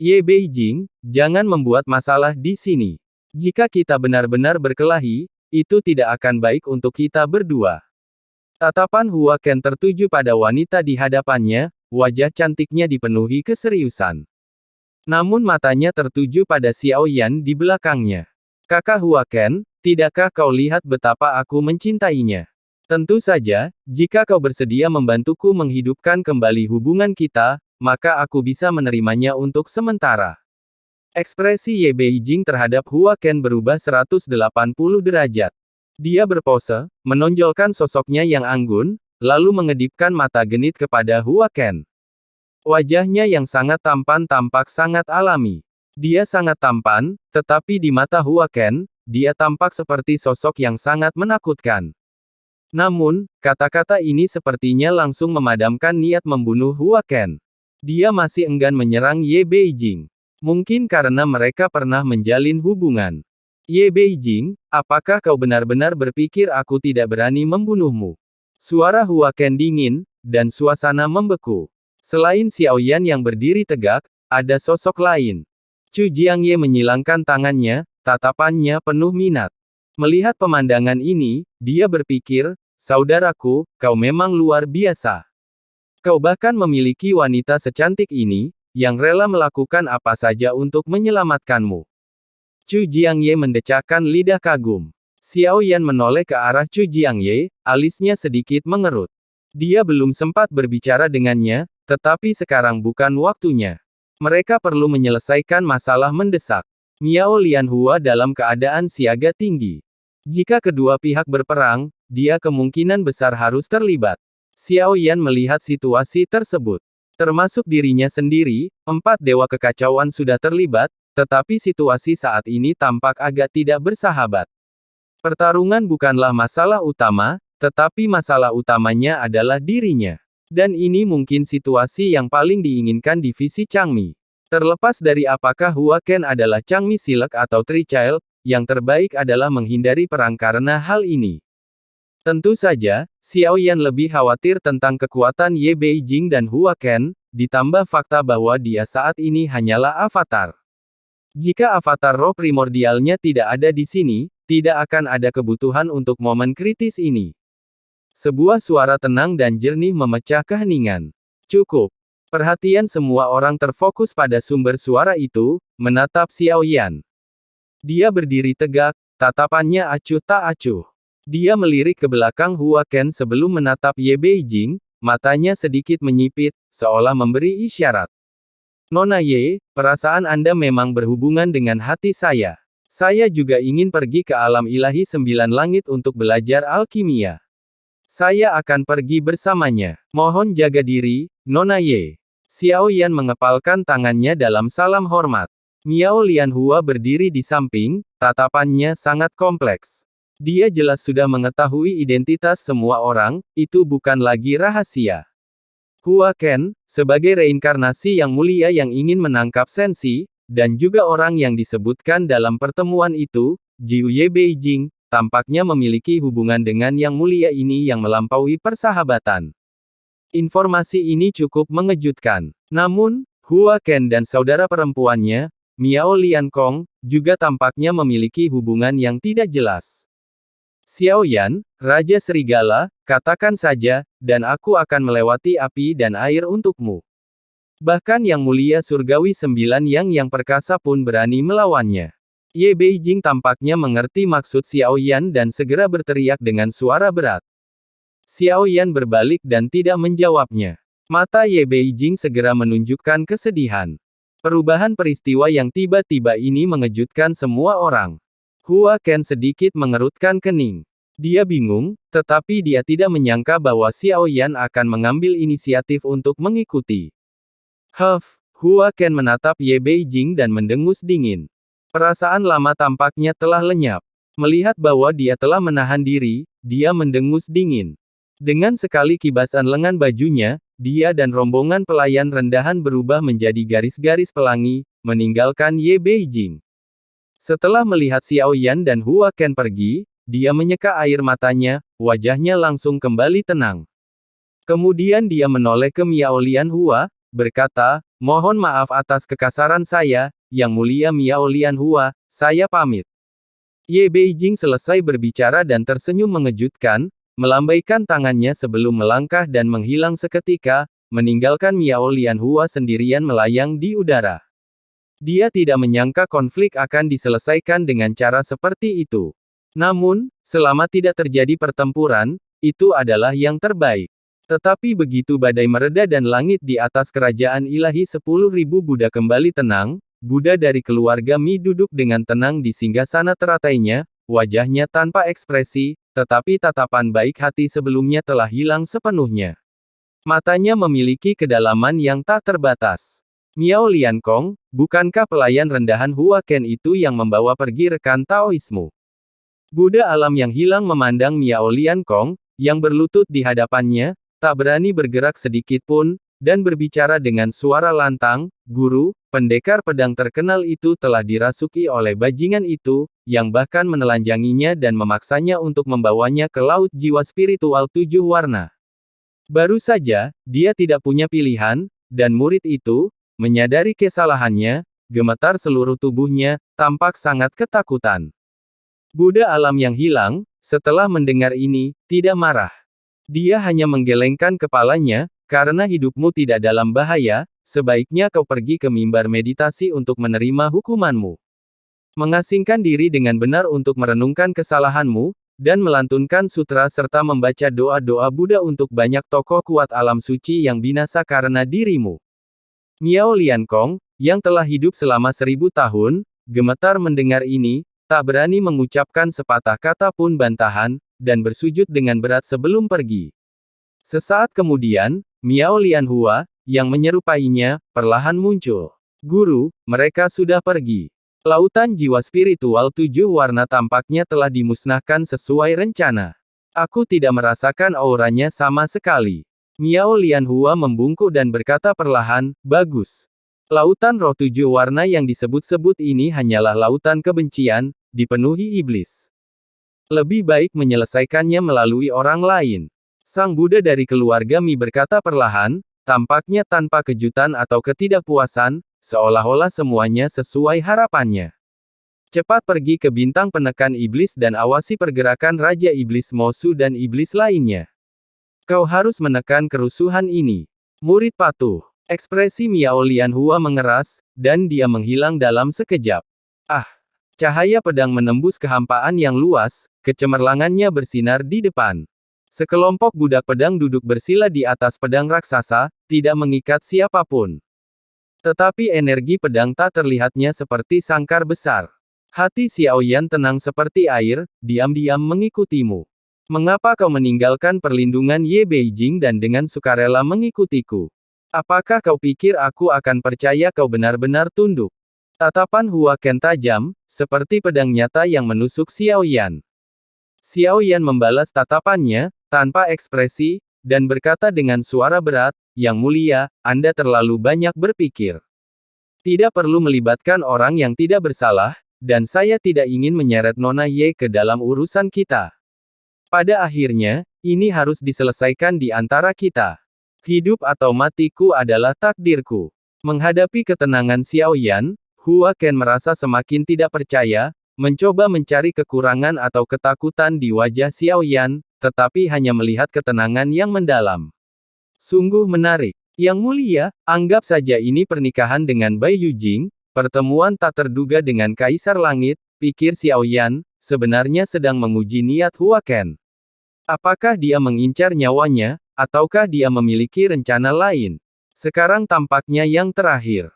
Ye Beijing, jangan membuat masalah di sini. Jika kita benar-benar berkelahi, itu tidak akan baik untuk kita berdua. Tatapan Hua Ken tertuju pada wanita di hadapannya, wajah cantiknya dipenuhi keseriusan. Namun matanya tertuju pada Xiao Yan di belakangnya. Kakak Hua Ken, tidakkah kau lihat betapa aku mencintainya? Tentu saja, jika kau bersedia membantuku menghidupkan kembali hubungan kita, maka aku bisa menerimanya untuk sementara. Ekspresi Ye Beijing terhadap Hua Ken berubah 180 derajat. Dia berpose, menonjolkan sosoknya yang anggun, lalu mengedipkan mata genit kepada Hua Ken. Wajahnya yang sangat tampan tampak sangat alami. Dia sangat tampan, tetapi di mata Hua Ken, dia tampak seperti sosok yang sangat menakutkan. Namun, kata-kata ini sepertinya langsung memadamkan niat membunuh Hua Ken. Dia masih enggan menyerang Ye Beijing. Mungkin karena mereka pernah menjalin hubungan. Ye Beijing, apakah kau benar-benar berpikir aku tidak berani membunuhmu? Suara Hua Ken dingin, dan suasana membeku. Selain Xiao Yan yang berdiri tegak, ada sosok lain. Chu Jiangye menyilangkan tangannya, tatapannya penuh minat. Melihat pemandangan ini, dia berpikir, saudaraku, kau memang luar biasa. Kau bahkan memiliki wanita secantik ini, yang rela melakukan apa saja untuk menyelamatkanmu. Chu Jiangye mendecakkan lidah kagum. Xiao Yan menoleh ke arah Chu Jiangye, alisnya sedikit mengerut. Dia belum sempat berbicara dengannya, tetapi sekarang bukan waktunya. Mereka perlu menyelesaikan masalah mendesak. Miao Lianhua dalam keadaan siaga tinggi. Jika kedua pihak berperang, dia kemungkinan besar harus terlibat. Xiao Yan melihat situasi tersebut. Termasuk dirinya sendiri, 4 dewa kekacauan sudah terlibat, tetapi situasi saat ini tampak agak tidak bersahabat. Pertarungan bukanlah masalah utama, tetapi masalah utamanya adalah dirinya. Dan ini mungkin situasi yang paling diinginkan divisi Changmi. Terlepas dari apakah Hua Ken adalah Changmi Silek atau Three Child, yang terbaik adalah menghindari perang karena hal ini. Tentu saja, Xiao Yan lebih khawatir tentang kekuatan Ye Beijing dan Hua Ken, ditambah fakta bahwa dia saat ini hanyalah avatar. Jika avatar roh primordialnya tidak ada di sini, tidak akan ada kebutuhan untuk momen kritis ini. Sebuah suara tenang dan jernih memecah keheningan. Cukup. Perhatian semua orang terfokus pada sumber suara itu, menatap Xiao Yan. Dia berdiri tegak, tatapannya acuh tak acuh. Dia melirik ke belakang Hua Ken sebelum menatap Ye Beijing, matanya sedikit menyipit, seolah memberi isyarat. Nona Ye, perasaan Anda memang berhubungan dengan hati saya. Saya juga ingin pergi ke alam ilahi 9 langit untuk belajar alkimia. Saya akan pergi bersamanya. Mohon jaga diri, Nona Ye. Xiao Yan mengepalkan tangannya dalam salam hormat. Miao Lianhua berdiri di samping, tatapannya sangat kompleks. Dia jelas sudah mengetahui identitas semua orang, itu bukan lagi rahasia. Hua Ken, sebagai reinkarnasi yang mulia yang ingin menangkap Sensi, dan juga orang yang disebutkan dalam pertemuan itu, Jiu Ye Beijing, tampaknya memiliki hubungan dengan yang mulia ini yang melampaui persahabatan. Informasi ini cukup mengejutkan. Namun, Hua Ken dan saudara perempuannya, Miao Liankong, juga tampaknya memiliki hubungan yang tidak jelas. Xiao Yan, Raja Serigala, katakan saja, dan aku akan melewati api dan air untukmu. Bahkan yang mulia surgawi 9 yang perkasa pun berani melawannya. Ye Beijing tampaknya mengerti maksud Xiao Yan dan segera berteriak dengan suara berat. Xiao Yan berbalik dan tidak menjawabnya. Mata Ye Beijing segera menunjukkan kesedihan. Perubahan peristiwa yang tiba-tiba ini mengejutkan semua orang. Hua Ken sedikit mengerutkan kening. Dia bingung, tetapi dia tidak menyangka bahwa Xiao Yan akan mengambil inisiatif untuk mengikuti. Hua Ken menatap Ye Beijing dan mendengus dingin. Perasaan lama tampaknya telah lenyap. Melihat bahwa dia telah menahan diri, dia mendengus dingin. Dengan sekali kibasan lengan bajunya, dia dan rombongan pelayan rendahan berubah menjadi garis-garis pelangi, meninggalkan Ye Beijing. Setelah melihat Xiao Yan dan Hua Ken pergi, dia menyeka air matanya, wajahnya langsung kembali tenang. Kemudian dia menoleh ke Miao Lianhua, berkata, Mohon maaf atas kekasaran saya, Yang Mulia Miao Lianhua, saya pamit. Ye Beijing selesai berbicara dan tersenyum mengejutkan, melambaikan tangannya sebelum melangkah dan menghilang seketika, meninggalkan Miao Lianhua sendirian melayang di udara. Dia tidak menyangka konflik akan diselesaikan dengan cara seperti itu. Namun, selama tidak terjadi pertempuran, itu adalah yang terbaik. Tetapi begitu badai mereda dan langit di atas kerajaan ilahi 10.000 Buddha kembali tenang, Buddha dari keluarga Mi duduk dengan tenang di singgasana teratainya, wajahnya tanpa ekspresi, tetapi tatapan baik hati sebelumnya telah hilang sepenuhnya. Matanya memiliki kedalaman yang tak terbatas. Miao Liankong, bukankah pelayan rendahan Hua Ken itu yang membawa pergi rekan Taoismu? Buddha alam yang hilang memandang Miao Liankong, yang berlutut di hadapannya, tak berani bergerak sedikit pun, dan berbicara dengan suara lantang, "Guru, pendekar pedang terkenal itu telah dirasuki oleh bajingan itu, yang bahkan menelanjanginya dan memaksanya untuk membawanya ke laut jiwa spiritual 7 warna. Baru saja, dia tidak punya pilihan, dan murid itu, menyadari kesalahannya, gemetar seluruh tubuhnya, tampak sangat ketakutan." Buddha alam yang hilang, setelah mendengar ini, tidak marah. Dia hanya menggelengkan kepalanya, "Karena hidupmu tidak dalam bahaya, sebaiknya kau pergi ke mimbar meditasi untuk menerima hukumanmu. Mengasingkan diri dengan benar untuk merenungkan kesalahanmu, dan melantunkan sutra serta membaca doa-doa Buddha untuk banyak tokoh kuat alam suci yang binasa karena dirimu." Miao Liankong, yang telah hidup selama 1000 tahun, gemetar mendengar ini, tak berani mengucapkan sepatah kata pun bantahan, dan bersujud dengan berat sebelum pergi. Sesaat kemudian, Miao Lianhua, yang menyerupainya, perlahan muncul. "Guru, mereka sudah pergi. Lautan jiwa spiritual 7 warna tampaknya telah dimusnahkan sesuai rencana. Aku tidak merasakan auranya sama sekali." Miao Lianhua membungkuk dan berkata perlahan, "Bagus. Lautan roh 7 warna yang disebut-sebut ini hanyalah lautan kebencian, dipenuhi iblis. Lebih baik menyelesaikannya melalui orang lain." Sang Buddha dari keluarga Mi berkata perlahan, tampaknya tanpa kejutan atau ketidakpuasan, seolah-olah semuanya sesuai harapannya. "Cepat pergi ke bintang penekan iblis dan awasi pergerakan Raja Iblis Mosu dan iblis lainnya. Kau harus menekan kerusuhan ini." Murid patuh. Ekspresi Miao Lianhua mengeras, dan dia menghilang dalam sekejap. Ah! Cahaya pedang menembus kehampaan yang luas, kecemerlangannya bersinar di depan. Sekelompok budak pedang duduk bersila di atas pedang raksasa, tidak mengikat siapapun. Tetapi energi pedang tak terlihatnya seperti sangkar besar. Hati Xiaoyan tenang seperti air, diam-diam mengikutimu. Mengapa kau meninggalkan perlindungan Ye Beijing dan dengan sukarela mengikutiku? Apakah kau pikir aku akan percaya kau benar-benar tunduk? Tatapan Hua Ken tajam, seperti pedang nyata yang menusuk Xiaoyan. Xiaoyan membalas tatapannya, tanpa ekspresi, dan berkata dengan suara berat, "Yang mulia, Anda terlalu banyak berpikir. Tidak perlu melibatkan orang yang tidak bersalah, dan saya tidak ingin menyeret Nona Ye ke dalam urusan kita. Pada akhirnya, ini harus diselesaikan di antara kita. Hidup atau matiku adalah takdirku." Menghadapi ketenangan Xiaoyan, Hua Ken merasa semakin tidak percaya, mencoba mencari kekurangan atau ketakutan di wajah Xiaoyan, tetapi hanya melihat ketenangan yang mendalam. "Sungguh menarik. Yang mulia, anggap saja ini pernikahan dengan Bai Yujing, pertemuan tak terduga dengan Kaisar Langit," pikir Xiaoyan, sebenarnya sedang menguji niat Hua Ken. Apakah dia mengincar nyawanya, ataukah dia memiliki rencana lain? Sekarang tampaknya yang terakhir.